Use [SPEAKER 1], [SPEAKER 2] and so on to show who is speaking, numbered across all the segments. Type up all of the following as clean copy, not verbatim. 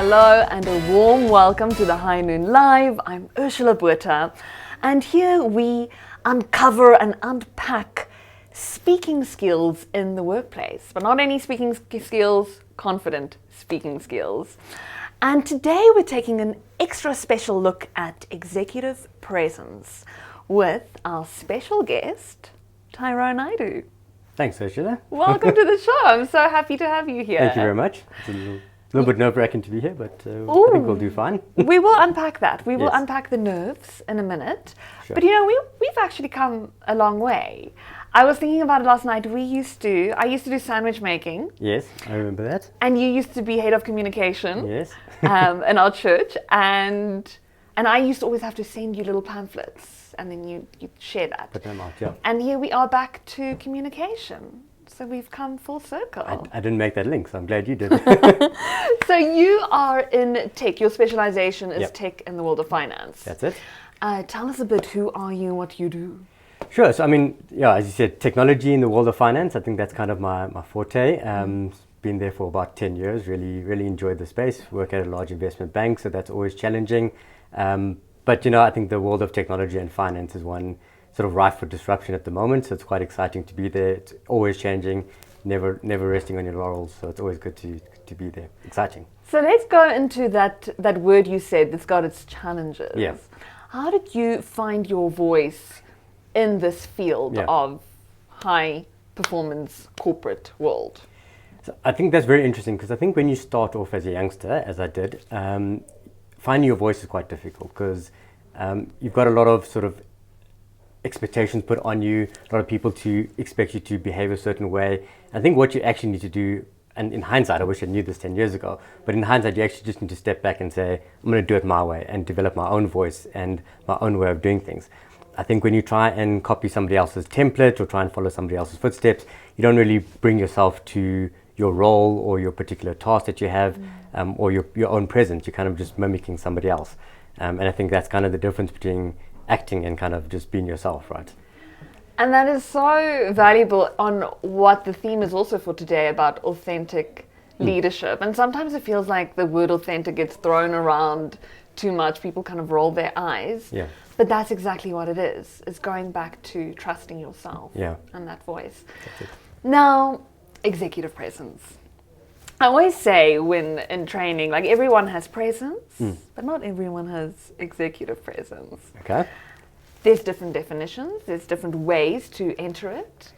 [SPEAKER 1] Hello and a warm welcome to the High Noon Live. I'm Ursula Buerta, and here we uncover and unpack speaking skills in the workplace. But not only speaking skills, confident speaking skills. And today we're taking an extra special look at executive presence with our special guest, Tyrone Naidoo.
[SPEAKER 2] Thanks, Ursula.
[SPEAKER 1] Welcome to the show. I'm so happy to have you here.
[SPEAKER 2] Thank you very much. It's a little bit nerve-wracking to be here, but I think we'll do fine.
[SPEAKER 1] We will unpack that. We will
[SPEAKER 2] Yes.
[SPEAKER 1] unpack the nerves in a minute.
[SPEAKER 2] Sure.
[SPEAKER 1] But we've actually come a long way. I was thinking about it last night. I used to do sandwich making,
[SPEAKER 2] Yes, I remember that.
[SPEAKER 1] and you used to be head of communication
[SPEAKER 2] Yes.
[SPEAKER 1] in our church, and I used to always have to send you little pamphlets, and then you'd share that.
[SPEAKER 2] Put them out, yeah.
[SPEAKER 1] And here we are back to communication. So we've come full circle.
[SPEAKER 2] I didn't make that link, so I'm glad you did.
[SPEAKER 1] So you are in tech. Your specialization is
[SPEAKER 2] Yep.
[SPEAKER 1] tech in the world of finance.
[SPEAKER 2] That's it.
[SPEAKER 1] Tell us a bit, who are you, what you do?
[SPEAKER 2] Sure. So, as you said, technology in the world of finance, I think that's kind of my forte. Been there for about 10 years, really enjoyed the space. Work at a large investment bank, so that's always challenging. But I think the world of technology and finance is one sort of rife for disruption at the moment, so it's quite exciting to be there. It's always changing, never resting on your laurels, so it's always good to be there. Exciting.
[SPEAKER 1] So let's go into that word you said that's got its challenges.
[SPEAKER 2] Yeah.
[SPEAKER 1] How did you find your voice in this field
[SPEAKER 2] Yeah.
[SPEAKER 1] of high performance corporate world?
[SPEAKER 2] So I think that's very interesting, because I think when you start off as a youngster, as I did, finding your voice is quite difficult, because you've got a lot of sort of expectations put on you, a lot of people to expect you to behave a certain way. I think what you actually need to do, and in hindsight, I wish I knew this 10 years ago, but in hindsight, you actually just need to step back and say, I'm going to do it my way and develop my own voice and my own way of doing things. I think when you try and copy somebody else's template or try and follow somebody else's footsteps, you don't really bring yourself to your role or your particular task that you have, or your own presence. You're kind of just mimicking somebody else. And I think that's kind of the difference between acting and kind of just being yourself, right?
[SPEAKER 1] And that is so valuable on what the theme is also for today about authentic leadership. And sometimes it feels like the word authentic gets thrown around too much. People kind of roll their eyes.
[SPEAKER 2] Yeah.
[SPEAKER 1] But that's exactly what it is. It's going back to trusting yourself and that voice.
[SPEAKER 2] That's it.
[SPEAKER 1] Now, executive presence. I always say when in training, like everyone has presence, but not everyone has executive presence.
[SPEAKER 2] Okay.
[SPEAKER 1] There's different definitions, there's different ways to enter it.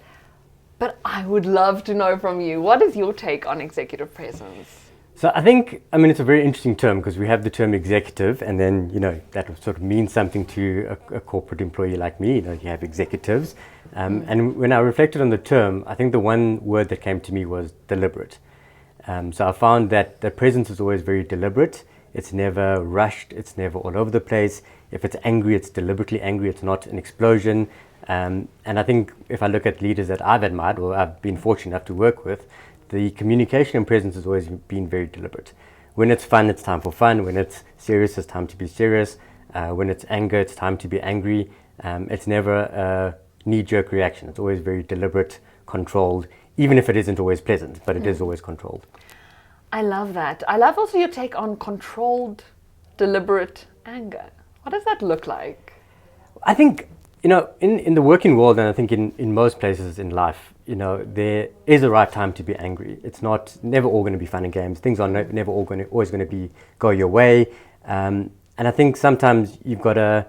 [SPEAKER 1] But I would love to know from you, what is your take on executive presence?
[SPEAKER 2] So I think, it's a very interesting term, because we have the term executive, and then, that sort of means something to a corporate employee like me. You have executives. And when I reflected on the term, I think the one word that came to me was deliberate. So I found that the presence is always very deliberate. It's never rushed. It's never all over the place. If it's angry, it's deliberately angry. It's not an explosion. And I think if I look at leaders that I've admired or I've been fortunate enough to work with, the communication and presence has always been very deliberate. When it's fun, it's time for fun. When it's serious, it's time to be serious. When it's anger, it's time to be angry. It's never a knee-jerk reaction. It's always very deliberate, controlled, even if it isn't always pleasant, but it is always controlled.
[SPEAKER 1] I love that. I love also your take on controlled, deliberate anger. What does that look like?
[SPEAKER 2] I think, in the working world, and I think in most places in life, there is a right time to be angry. It's never all going to be fun and games. Things are never always going to go your way. And I think sometimes you've got to,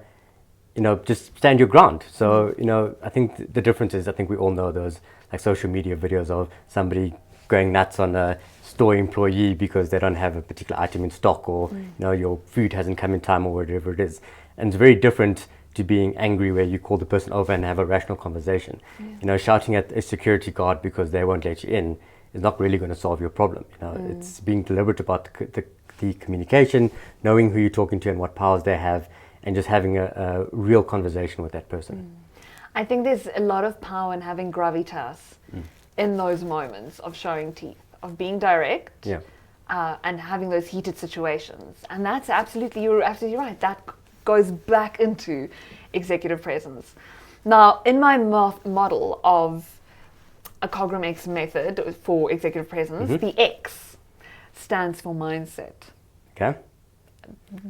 [SPEAKER 2] just stand your ground. So, I think the difference is, I think we all know those like social media videos of somebody going nuts on a store employee because they don't have a particular item in stock, or your food hasn't come in time, or whatever it is. And it's very different to being angry where you call the person over and have a rational conversation. Shouting at a security guard because they won't let you in is not really going to solve your problem. It's being deliberate about the communication, knowing who you're talking to and what powers they have, and just having a real conversation with that person.
[SPEAKER 1] I think there's a lot of power in having gravitas in those moments of showing teeth, of being direct, and having those heated situations. And you're absolutely right. That goes back into executive presence. Now, in my model of a Cogram X method for executive presence, the X stands for mindset.
[SPEAKER 2] Okay.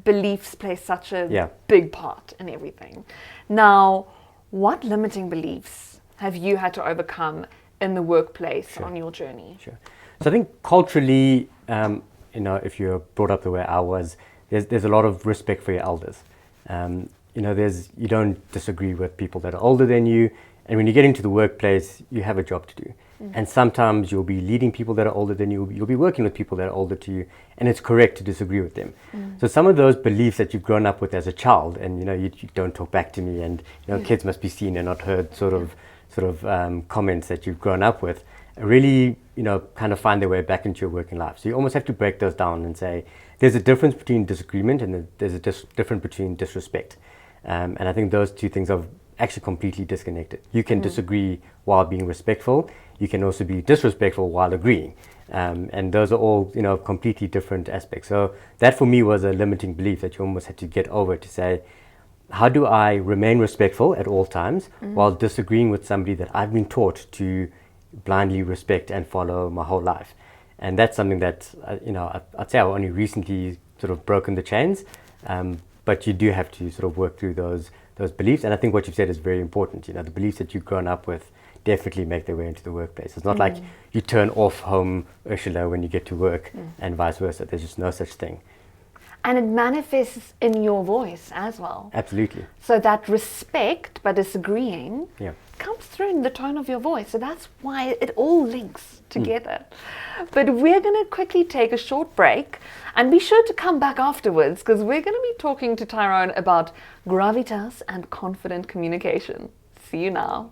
[SPEAKER 1] Beliefs play such a
[SPEAKER 2] Yeah.
[SPEAKER 1] big part in everything. Now, what limiting beliefs have you had to overcome in the workplace on your journey?
[SPEAKER 2] Sure. So I think culturally, if you're brought up the way I was, there's a lot of respect for your elders. You don't disagree with people that are older than you, and when you get into the workplace, you have a job to do. And sometimes you'll be leading people that are older than you. You'll be working with people that are older to you, and it's correct to disagree with them. So some of those beliefs that you've grown up with as a child, and you don't talk back to me, and kids must be seen and not heard, sort of comments that you've grown up with, really kind of find their way back into your working life. So you almost have to break those down and say there's a difference between disagreement and there's a difference between disrespect. And I think those two things are actually completely disconnected. You can disagree while being respectful. You can also be disrespectful while agreeing. And those are all, completely different aspects. So that for me was a limiting belief that you almost had to get over, to say, how do I remain respectful at all times while disagreeing with somebody that I've been taught to blindly respect and follow my whole life? And that's something that, I'd say I've only recently sort of broken the chains. But you do have to sort of work through those beliefs. And I think what you've said is very important. The beliefs that you've grown up with definitely make their way into the workplace. It's not like you turn off home, Ursula, when you get to work and vice versa. There's just no such thing.
[SPEAKER 1] And it manifests in your voice as well.
[SPEAKER 2] Absolutely.
[SPEAKER 1] So that respect but disagreeing
[SPEAKER 2] Yeah.
[SPEAKER 1] comes through in the tone of your voice. So that's why it all links together. But we're going to quickly take a short break, and be sure to come back afterwards, because we're going to be talking to Tyrone about gravitas and confident communication. See you now.